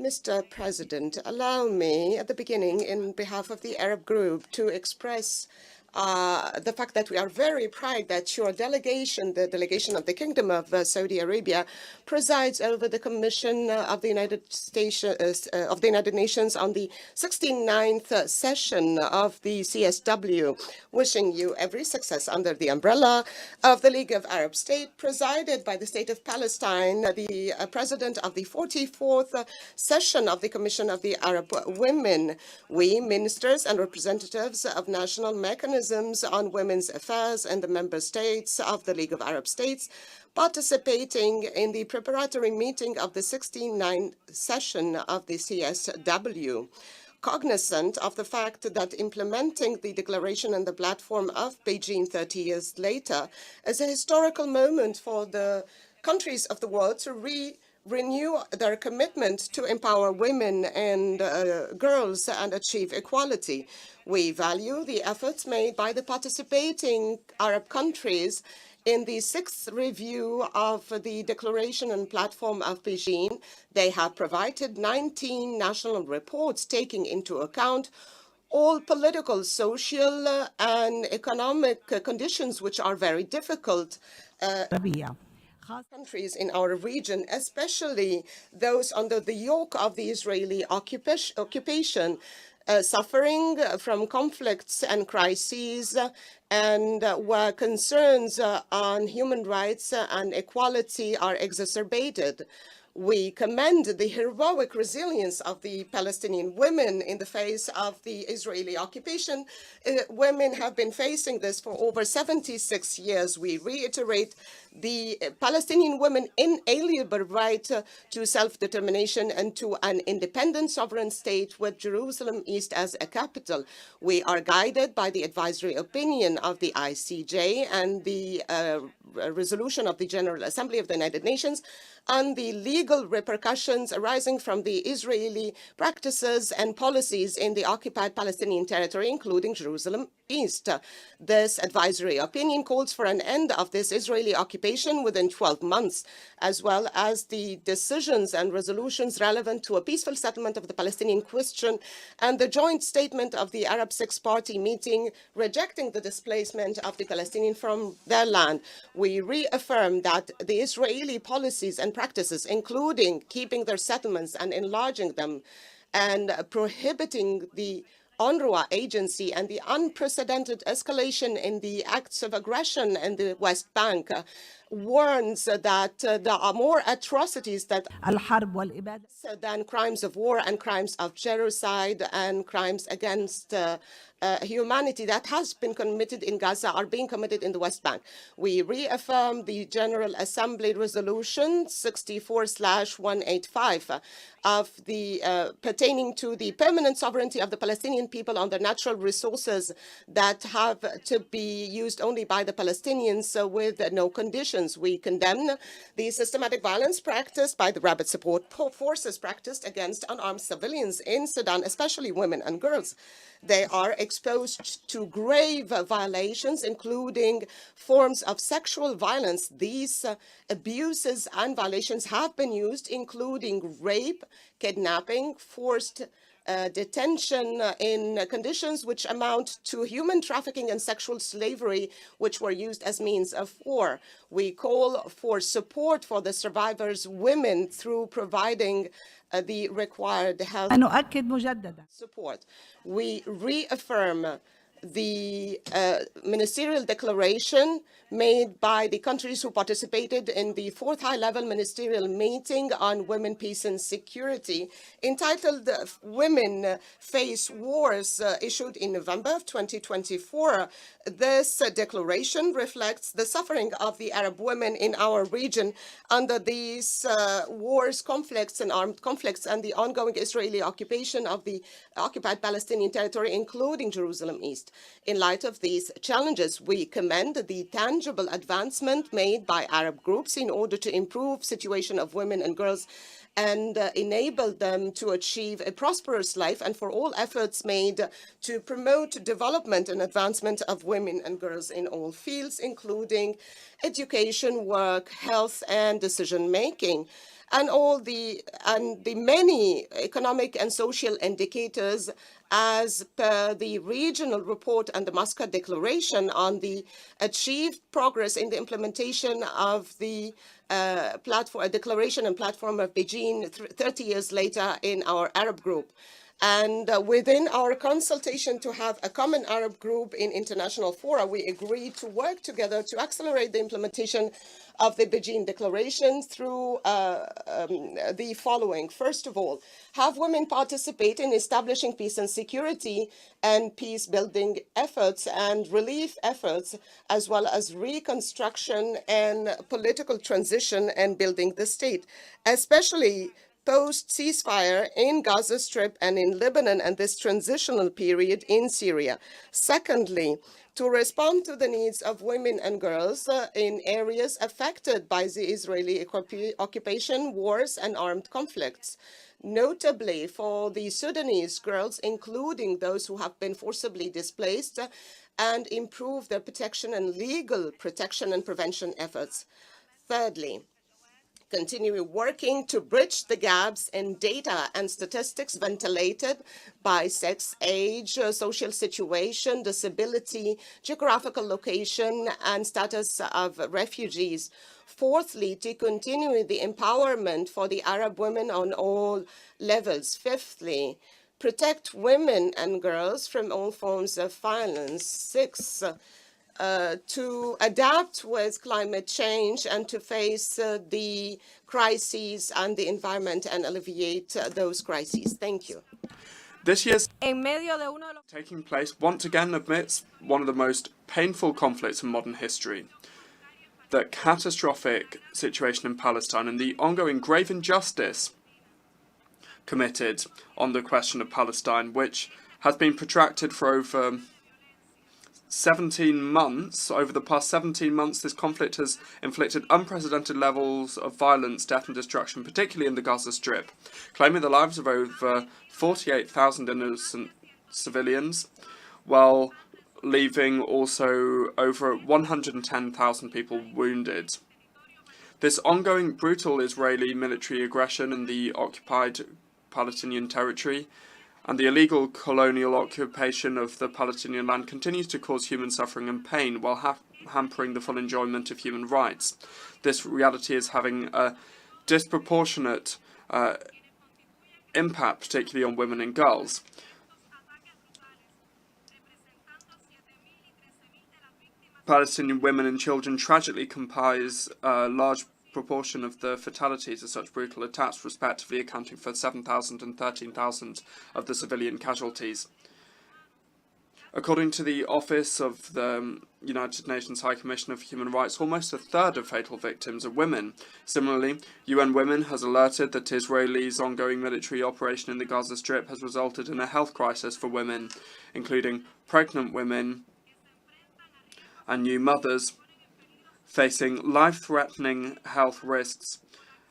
Mr. President, allow me at the beginning, in behalf of the Arab group, to express the fact that we are very proud that your delegation, the delegation of the Kingdom of Saudi Arabia, presides over the Commission of the United Nations on the 69th session of the CSW. Wishing you every success under the umbrella of the League of Arab States, presided by the State of Palestine, the President of the 44th session of the Commission of the Arab Women. We, ministers and representatives of national mechanisms on women's affairs and the member states of the League of Arab States, participating in the preparatory meeting of the 69th session of the CSW. Cognizant of the fact that implementing the declaration and the platform of Beijing 30 years later is a historical moment for the countries of the world to renew their commitment to empower women and girls and achieve equality. We value the efforts made by the participating Arab countries in the 6th review of the Declaration and Platform of Beijing. They have provided 19 national reports taking into account all political, social, and economic conditions which are very difficult countries in our region, especially those under the yoke of the Israeli occupation, suffering from conflicts and crises, and where concerns on human rights and equality are exacerbated. We commend the heroic resilience of the Palestinian women in the face of the Israeli occupation. Women have been facing this for over 76 years. We reiterate the Palestinian women inalienable right to self-determination and to an independent sovereign state with Jerusalem East as a capital. We are guided by the advisory opinion of the ICJ and the resolution of the General Assembly of the United Nations on the legal repercussions arising from the Israeli practices and policies in the occupied Palestinian territory, including Jerusalem East. This advisory opinion calls for an end of this Israeli occupation within 12 months, as well as the decisions and resolutions relevant to a peaceful settlement of the Palestinian question and the joint statement of the Arab Six-Party meeting rejecting the displacement of the Palestinians from their land. We reaffirm that the Israeli policies and practices, including keeping their settlements and enlarging them and prohibiting the UNRWA agency and the unprecedented escalation in the acts of aggression in the West Bank, warns that there are more atrocities than crimes of war and crimes of genocide and crimes against humanity that has been committed in Gaza are being committed in the West Bank. We reaffirm the General Assembly Resolution 64/185 of the pertaining to the permanent sovereignty of the Palestinian people on their natural resources that have to be used only by the Palestinians with no conditions. We condemn the systematic violence practiced by the rapid support forces practiced against unarmed civilians in Sudan, especially women and girls. They are exposed to grave violations, including forms of sexual violence. These abuses and violations have been used, including rape, kidnapping, forced detention in conditions which amount to human trafficking and sexual slavery, which were used as means of war. We call for support for the survivors' women through providing the required health support. We reaffirm the ministerial declaration made by the countries who participated in the 4th high-level ministerial meeting on women, peace, and security, entitled Women Face Wars, issued in November of 2024. This declaration reflects the suffering of the Arab women in our region under these wars, conflicts, and armed conflicts, and the ongoing Israeli occupation of the occupied Palestinian territory, including Jerusalem East. In light of these challenges, we commend the tangible advancement made by Arab groups in order to improve situation of women and girls and enable them to achieve a prosperous life, and for all efforts made to promote development and advancement of women and girls in all fields, including education, work, health, and decision-making. and the many economic and social indicators as per the regional report and the Muscat Declaration on the achieved progress in the implementation of the declaration and platform of Beijing 30 years later in our Arab group. And within our consultation to have a common Arab group in international fora, we agreed to work together to accelerate the implementation of the Beijing Declaration through the following. First of all, have women participate in establishing peace and security and peace-building efforts and relief efforts, as well as reconstruction and political transition and building the state, especially post-ceasefire in Gaza Strip and in Lebanon and this transitional period in Syria. Secondly, to respond to the needs of women and girls in areas affected by the Israeli occupation, wars, and armed conflicts, notably for the Sudanese girls, including those who have been forcibly displaced, and improve their protection and legal protection and prevention efforts. Thirdly, continue working to bridge the gaps in data and statistics ventilated by sex, age, social situation, disability, geographical location, and status of refugees. Fourthly, to continue the empowerment for the Arab women on all levels. Fifthly, protect women and girls from all forms of violence. Sixth, to adapt with climate change and to face the crises and the environment and alleviate those crises. Thank you. This year's taking place once again amidst one of the most painful conflicts in modern history. The catastrophic situation in Palestine and the ongoing grave injustice committed on the question of Palestine, which has been protracted for over 17 months. Over the past 17 months, this conflict has inflicted unprecedented levels of violence, death and destruction, particularly in the Gaza Strip, claiming the lives of over 48,000 innocent civilians, while leaving also over 110,000 people wounded. This ongoing brutal Israeli military aggression in the occupied Palestinian territory and the illegal colonial occupation of the Palestinian land continues to cause human suffering and pain while hampering the full enjoyment of human rights. This reality is having a disproportionate impact, particularly on women and girls. Palestinian women and children tragically comprise a large proportion of the fatalities of such brutal attacks, respectively accounting for 7,000 and 13,000 of the civilian casualties. According to the Office of the United Nations High Commissioner for Human Rights, almost a third of fatal victims are women. Similarly, UN Women has alerted that Israel's ongoing military operation in the Gaza Strip has resulted in a health crisis for women, including pregnant women and new mothers, facing life-threatening health risks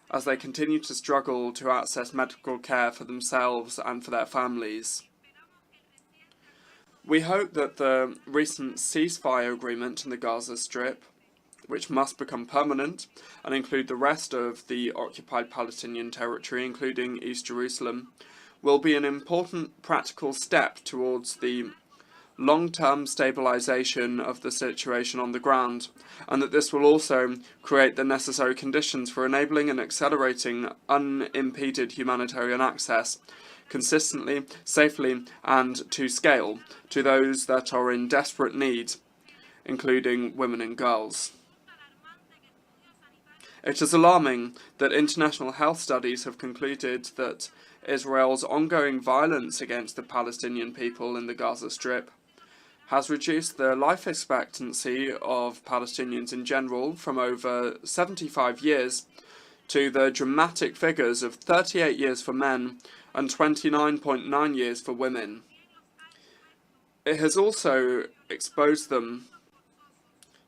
as they continue to struggle to access medical care for themselves and for their families. We hope that the recent ceasefire agreement in the Gaza Strip, which must become permanent and include the rest of the occupied Palestinian territory, including East Jerusalem, will be an important practical step towards the long-term stabilization of the situation on the ground, and that this will also create the necessary conditions for enabling and accelerating unimpeded humanitarian access, consistently, safely, and to scale, to those that are in desperate need, including women and girls. It is alarming that international health studies have concluded that Israel's ongoing violence against the Palestinian people in the Gaza Strip has reduced the life expectancy of Palestinians in general from over 75 years to the dramatic figures of 38 years for men and 29.9 years for women. It has also exposed them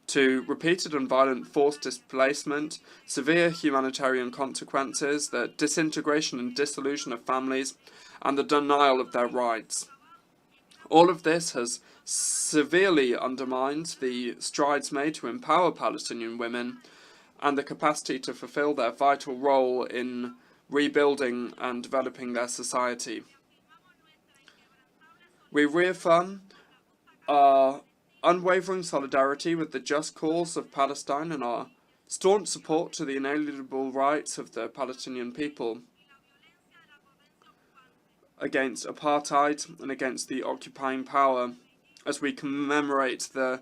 to repeated and violent forced displacement, severe humanitarian consequences, the disintegration and dissolution of families, and the denial of their rights. All of this has severely undermined the strides made to empower Palestinian women and the capacity to fulfill their vital role in rebuilding and developing their society. We reaffirm our unwavering solidarity with the just cause of Palestine and our staunch support to the inalienable rights of the Palestinian people against apartheid and against the occupying power, as we commemorate the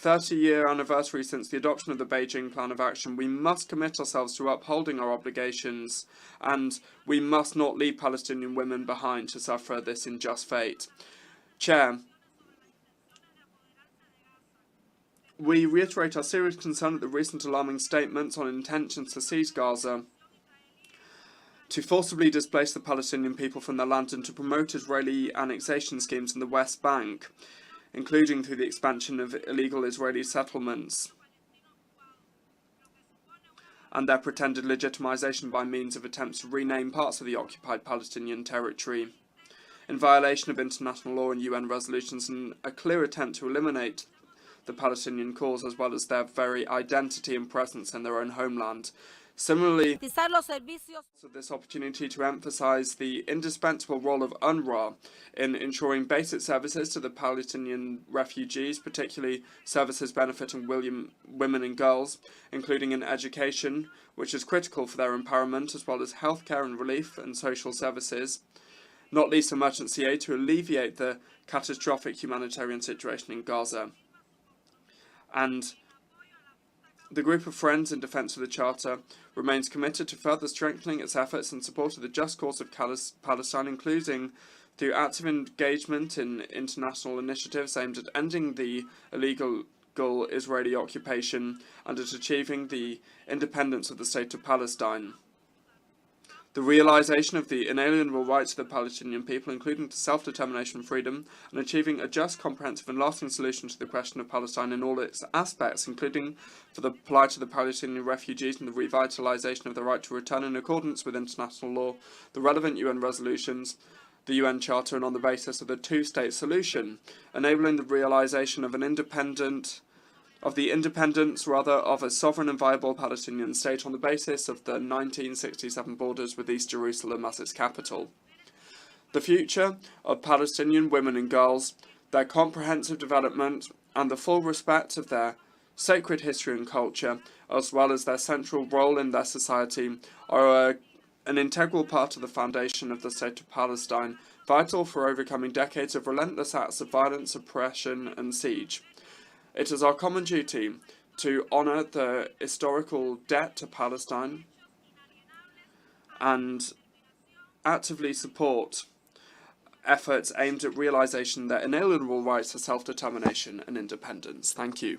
30-year anniversary since the adoption of the Beijing Plan of Action. We must commit ourselves to upholding our obligations, and we must not leave Palestinian women behind to suffer this unjust fate. Chair, we reiterate our serious concern at the recent alarming statements on intentions to seize Gaza, to forcibly displace the Palestinian people from their land, and to promote Israeli annexation schemes in the West Bank, including through the expansion of illegal Israeli settlements and their pretended legitimization by means of attempts to rename parts of the occupied Palestinian territory, in violation of international law and UN resolutions, and a clear attempt to eliminate the Palestinian cause as well as their very identity and presence in their own homeland. Similarly, this opportunity to emphasize the indispensable role of UNRWA in ensuring basic services to the Palestinian refugees, particularly services benefiting women and girls, including in education, which is critical for their empowerment, as well as healthcare and relief and social services, not least emergency aid to alleviate the catastrophic humanitarian situation in Gaza. And the Group of Friends in Defence of the Charter remains committed to further strengthening its efforts in support of the just cause of Palestine, including through active engagement in international initiatives aimed at ending the illegal Israeli occupation and at achieving the independence of the State of Palestine. The realisation of the inalienable rights of the Palestinian people, including to self-determination and freedom, and achieving a just, comprehensive and lasting solution to the question of Palestine in all its aspects, including for the plight of the Palestinian refugees and the revitalisation of the right to return in accordance with international law, the relevant UN resolutions, the UN Charter, and on the basis of the two-state solution, enabling the realisation of the independence of a sovereign and viable Palestinian state on the basis of the 1967 borders with East Jerusalem as its capital. The future of Palestinian women and girls, their comprehensive development, and the full respect of their sacred history and culture, as well as their central role in their society, are an integral part of the foundation of the State of Palestine, vital for overcoming decades of relentless acts of violence, oppression, and siege. It is our common duty to honour the historical debt to Palestine and actively support efforts aimed at realisation of their inalienable rights to self-determination and independence. Thank you.